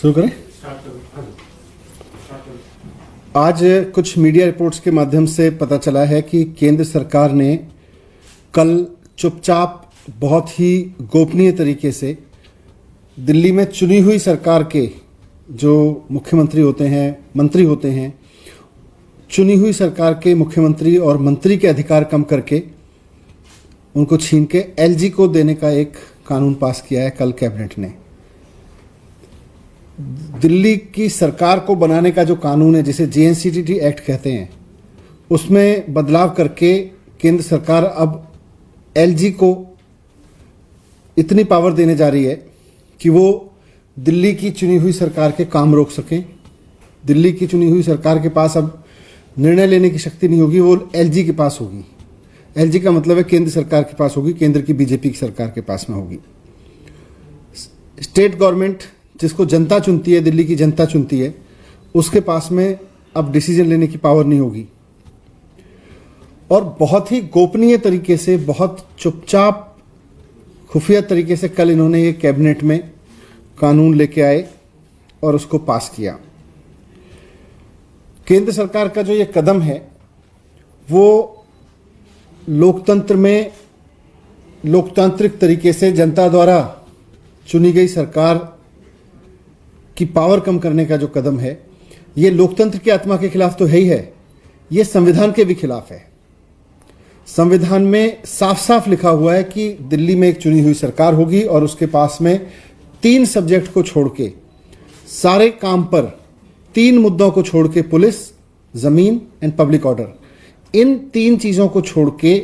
शुरू करें। आज कुछ मीडिया रिपोर्ट्स के माध्यम से पता चला है कि केंद्र सरकार ने कल चुपचाप बहुत ही गोपनीय तरीके से दिल्ली में चुनी हुई सरकार के जो मुख्यमंत्री होते हैं, मंत्री होते हैं, चुनी हुई सरकार के मुख्यमंत्री और मंत्री के अधिकार कम करके उनको छीन के एलजी को देने का एक कानून पास किया है कल कैबिनेट ने। दिल्ली की सरकार को बनाने का जो कानून है, जिसे जेएनसीटी एक्ट कहते हैं, उसमें बदलाव करके केंद्र सरकार अब एलजी को इतनी पावर देने जा रही है कि वो दिल्ली की चुनी हुई सरकार के काम रोक सकें। दिल्ली की चुनी हुई सरकार के पास अब निर्णय लेने की शक्ति नहीं होगी, वो एलजी के पास होगी। एलजी का मतलब है केंद्र सरकार के पास होगी, केंद्र की बीजेपी की सरकार के पास में होगी। स्टेट गवर्नमेंट जिसको जनता चुनती है, दिल्ली की जनता चुनती है, उसके पास में अब डिसीजन लेने की पावर नहीं होगी। और बहुत ही गोपनीय तरीके से, बहुत चुपचाप खुफिया तरीके से कल इन्होंने ये कैबिनेट में कानून लेके आए और उसको पास किया। केंद्र सरकार का जो ये कदम है वो लोकतंत्र में लोकतांत्रिक तरीके से जनता द्वारा चुनी गई सरकार की पावर कम करने का जो कदम है, ये लोकतंत्र की आत्मा के खिलाफ तो है ही है, ये संविधान के भी खिलाफ है। संविधान में साफ साफ लिखा हुआ है कि दिल्ली में एक चुनी हुई सरकार होगी और उसके पास में 3 सब्जेक्ट को छोड़ के सारे काम पर, 3 मुद्दों को छोड़ के, पुलिस, जमीन एंड पब्लिक ऑर्डर, इन 3 चीजों को छोड़ के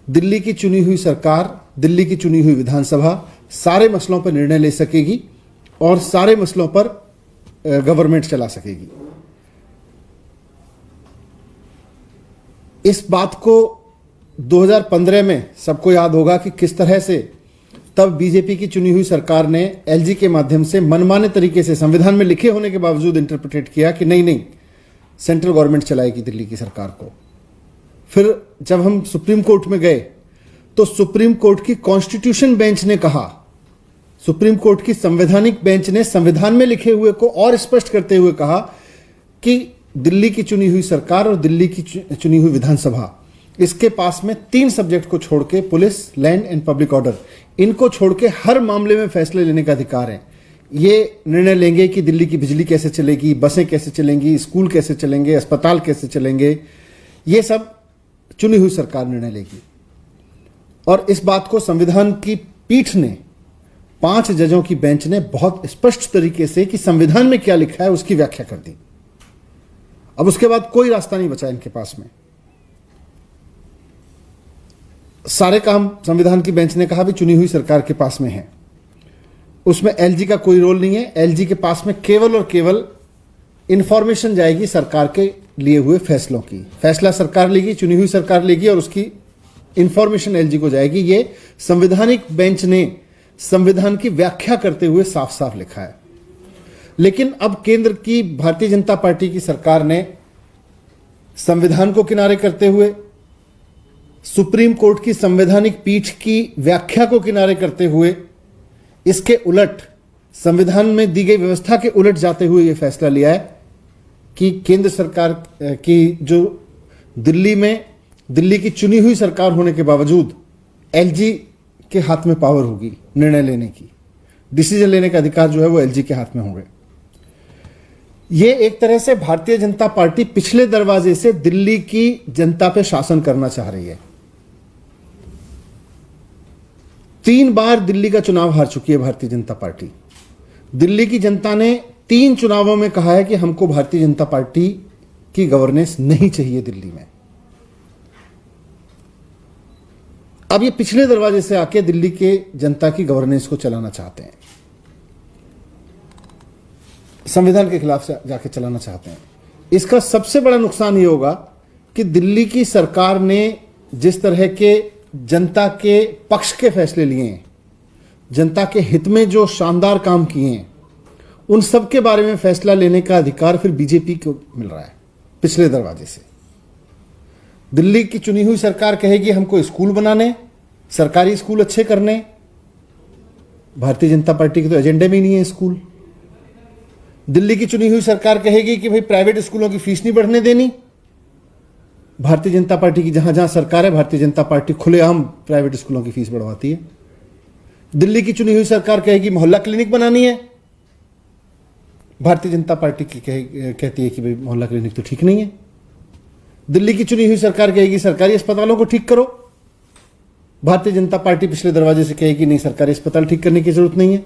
दिल्ली की चुनी हुई सरकार, दिल्ली की चुनी हुई विधानसभा सारे मसलों पर निर्णय ले सकेगी और सारे मसलों पर गवर्नमेंट चला सकेगी। इस बात को 2015 में सबको याद होगा कि किस तरह से तब बीजेपी की चुनी हुई सरकार ने एलजी के माध्यम से मनमाने तरीके से, संविधान में लिखे होने के बावजूद, इंटरप्रिटेट किया कि नहीं सेंट्रल गवर्नमेंट चलाएगी दिल्ली की सरकार को। फिर जब हम सुप्रीम कोर्ट में गए तो सुप्रीम कोर्ट की कॉन्स्टिट्यूशन बेंच ने कहा, सुप्रीम कोर्ट की संवैधानिक बेंच ने संविधान में लिखे हुए को और स्पष्ट करते हुए कहा कि दिल्ली की चुनी हुई सरकार और दिल्ली की चुनी हुई विधानसभा, इसके पास में 3 सब्जेक्ट को छोड़ के, police, land and public order, इनको छोड़ के हर मामले में फैसले लेने का अधिकार है। ये निर्णय लेंगे कि दिल्ली की बिजली कैसे चलेगी, बसें कैसे चलेंगी, स्कूल कैसे चलेंगे, अस्पताल कैसे चलेंगे, ये सब चुनी हुई सरकार निर्णय लेगी। और इस बात को संविधान की पीठ ने, 5 जजों की बेंच ने बहुत स्पष्ट तरीके से कि संविधान में क्या लिखा है उसकी व्याख्या कर दी। अब उसके बाद कोई रास्ता नहीं बचा इनके पास में। सारे काम संविधान की बेंच ने कहा भी चुनी हुई सरकार के पास में है, उसमें एलजी का कोई रोल नहीं है। एलजी के पास में केवल और केवल इंफॉर्मेशन जाएगी सरकार के लिए हुए फैसलों की। फैसला सरकार लेगी, चुनी हुई सरकार लेगी और उसकी इंफॉर्मेशन एलजी को जाएगी। ये संवैधानिक बेंच ने संविधान की व्याख्या करते हुए साफ साफ लिखा है। लेकिन अब केंद्र की भारतीय जनता पार्टी की सरकार ने संविधान को किनारे करते हुए, सुप्रीम कोर्ट की संवैधानिक पीठ की व्याख्या को किनारे करते हुए, इसके उलट, संविधान में दी गई व्यवस्था के उलट जाते हुए यह फैसला लिया है कि केंद्र सरकार की जो दिल्ली की चुनी हुई सरकार होने के बावजूद एलजी के हाथ में पावर होगी निर्णय लेने की, डिसीजन लेने का अधिकार जो है वो एलजी के हाथ में होंगे। ये एक तरह से भारतीय जनता पार्टी पिछले दरवाजे से दिल्ली की जनता पे शासन करना चाह रही है। 3 बार दिल्ली का चुनाव हार चुकी है भारतीय जनता पार्टी। दिल्ली की जनता ने 3 चुनावों में कहा है कि हमको भारतीय जनता पार्टी की गवर्नेंस नहीं चाहिए दिल्ली में। अब ये पिछले दरवाजे से आके दिल्ली के जनता की गवर्नेंस को चलाना चाहते हैं, संविधान के खिलाफ जाके चलाना चाहते हैं। इसका सबसे बड़ा नुकसान ये होगा कि दिल्ली की सरकार ने जिस तरह के जनता के पक्ष के फैसले लिए हैं, जनता के हित में जो शानदार काम किए हैं, उन सब के बारे में फैसला लेने का अधिकार फिर बीजेपी को मिल रहा है पिछले दरवाजे से। दिल्ली की चुनी हुई सरकार कहेगी हमको स्कूल बनाने, सरकारी स्कूल अच्छे करने। भारतीय जनता पार्टी के तो एजेंडे में ही नहीं है स्कूल। दिल्ली की चुनी हुई सरकार कहेगी कि भाई प्राइवेट स्कूलों की फीस नहीं बढ़ने देनी। भारतीय जनता पार्टी की जहां जहां सरकार है, भारतीय जनता पार्टी खुलेआम प्राइवेट स्कूलों की फीस बढ़वाती है। दिल्ली की चुनी हुई सरकार कहेगी मोहल्ला क्लिनिक बनानी है, भारतीय जनता पार्टी की कहती है कि भाई मोहल्ला क्लिनिक तो ठीक नहीं है। दिल्ली की चुनी हुई सरकार कहेगी सरकारी अस्पतालों को ठीक करो, भारतीय जनता पार्टी पिछले दरवाजे से कहेगी नहीं, सरकारी अस्पताल ठीक करने की जरूरत नहीं है।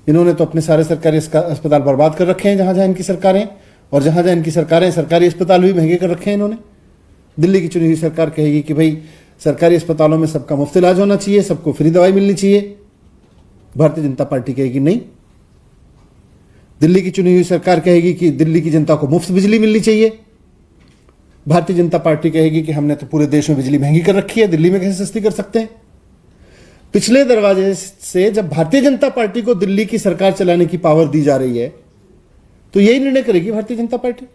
इन्होंने तो अपने सारे सरकारी अस्पताल बर्बाद कर रखे हैं जहां जहां इनकी सरकारें, और जहां जहां इनकी सरकारें सरकारी अस्पताल भी महंगे कर रखे हैं इन्होंने। दिल्ली की चुनी हुई सरकार कहेगी कि भाई सरकारी अस्पतालों में सबका मुफ्त इलाज होना चाहिए, सबको फ्री दवाई मिलनी चाहिए, भारतीय जनता पार्टी कहेगी नहीं। दिल्ली की चुनी हुई सरकार कहेगी कि दिल्ली की जनता को मुफ्त बिजली मिलनी चाहिए, भारतीय जनता पार्टी कहेगी कि हमने तो पूरे देश में बिजली महंगी कर रखी है, दिल्ली में कैसे सस्ती कर सकते हैं। पिछले दरवाजे से जब भारतीय जनता पार्टी को दिल्ली की सरकार चलाने की पावर दी जा रही है तो यही निर्णय करेगी भारतीय जनता पार्टी।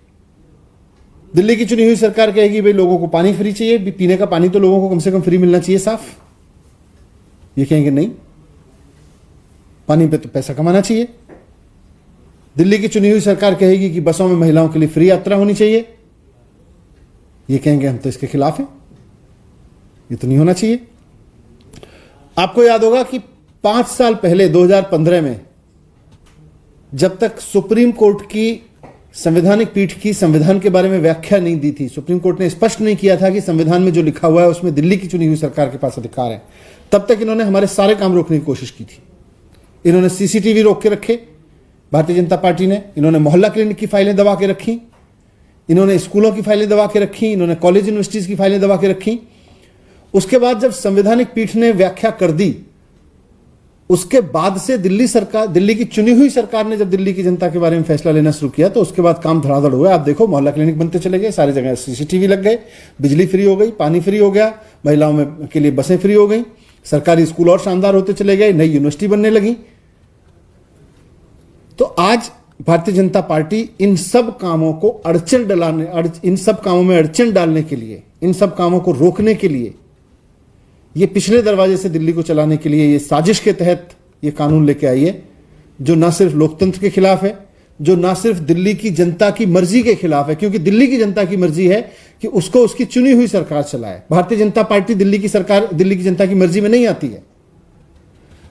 दिल्ली की चुनी हुई सरकार कहेगी भाई लोगों को पानी फ्री चाहिए, पीने का पानी तो लोगों को कम से कम फ्री मिलना चाहिए, साफ। ये कहेंगे नहीं, पानी पे तो पैसा कमाना चाहिए। दिल्ली की चुनी हुई सरकार कहेगी कि बसों में महिलाओं के लिए फ्री यात्रा होनी चाहिए, ये कहेंगे हम तो इसके खिलाफ हैं, ये तो नहीं होना चाहिए। आपको याद होगा कि 5 साल पहले 2015 में जब तक सुप्रीम कोर्ट की संवैधानिक पीठ की संविधान के बारे में व्याख्या नहीं दी थी, सुप्रीम कोर्ट ने स्पष्ट नहीं किया था कि संविधान में जो लिखा हुआ है उसमें दिल्ली की चुनी हुई सरकार के पास अधिकार है, तब तक इन्होंने हमारे सारे काम रोकने की कोशिश की थी। इन्होंने सीसीटीवी रोक के रखे भारतीय जनता पार्टी ने, इन्होंने मोहल्ला क्लिनिक की फाइलें दबा के रखी, इन्होंने स्कूलों की फाइलें दबा के रखी, इन्होंने कॉलेज यूनिवर्सिटीज की फाइलें दबा के रखी। उसके बाद जब संवैधानिक पीठ ने व्याख्या कर दी, उसके बाद से दिल्ली की चुनी हुई सरकार ने जब दिल्ली की जनता के बारे में फैसला लेना शुरू किया तो उसके बाद काम धड़ाधड़ हुआ। आप देखो मोहल्ला क्लिनिक बनते चले गए, सारी जगह सीसीटीवी लग गए, बिजली फ्री हो गई, पानी फ्री हो गया, महिलाओं में के लिए बसें फ्री हो गई, सरकारी स्कूल और शानदार होते चले गए, नई यूनिवर्सिटी बनने लगी। तो आज भारतीय जनता पार्टी इन सब कामों को इन सब कामों में अड़चन डालने के लिए, इन सब कामों को रोकने के लिए, ये पिछले दरवाजे से दिल्ली को चलाने के लिए ये साजिश के तहत ये कानून लेके आई है, जो ना सिर्फ लोकतंत्र के खिलाफ है, जो ना सिर्फ दिल्ली की जनता की मर्जी के खिलाफ है, क्योंकि दिल्ली की जनता की मर्जी है कि उसको उसकी चुनी हुई सरकार चलाए। भारतीय जनता पार्टी दिल्ली की जनता की मर्जी में नहीं आती है।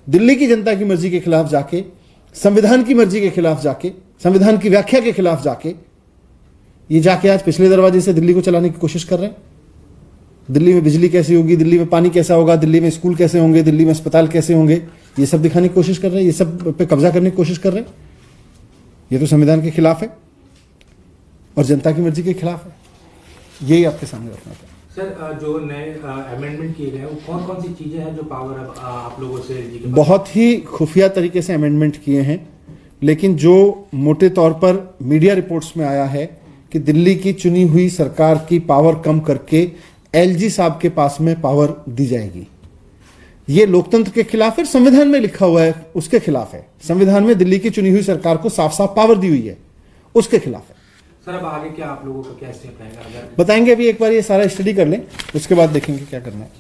दिल्ली की जनता की मर्जी के खिलाफ जाके, संविधान की मर्जी के खिलाफ जाके, संविधान की व्याख्या के खिलाफ जाके ये जाके आज पिछले दरवाजे से दिल्ली को चलाने की कोशिश कर रहे हैं। दिल्ली में बिजली कैसी होगी, दिल्ली में पानी कैसा होगा, दिल्ली में स्कूल कैसे होंगे, दिल्ली में अस्पताल कैसे होंगे, ये सब दिखाने की कोशिश कर रहे हैं, ये सब पे कब्जा करने की कोशिश कर रहे हैं। ये तो संविधान के खिलाफ है और जनता की मर्जी के खिलाफ है। यही आपके सामने रखना था। सर, जो नए अमेंडमेंट किए गए वो कौन कौन सी चीजें हैं जो पावर आप लोगों से? बहुत ही खुफिया तरीके से अमेंडमेंट किए हैं, लेकिन जो मोटे तौर पर मीडिया रिपोर्ट्स में आया है कि दिल्ली की चुनी हुई सरकार की पावर कम करके एलजी साहब के पास में पावर दी जाएगी, ये लोकतंत्र के खिलाफ है। संविधान में लिखा हुआ है उसके खिलाफ है। संविधान में दिल्ली की चुनी हुई सरकार को साफ साफ पावर दी हुई है, उसके खिलाफ है। सर, अब आगे क्या आप लोगों का क्या स्टेप रहेगा? बताएंगे, अभी एक बार ये सारा स्टडी कर लें, उसके बाद देखेंगे क्या करना है।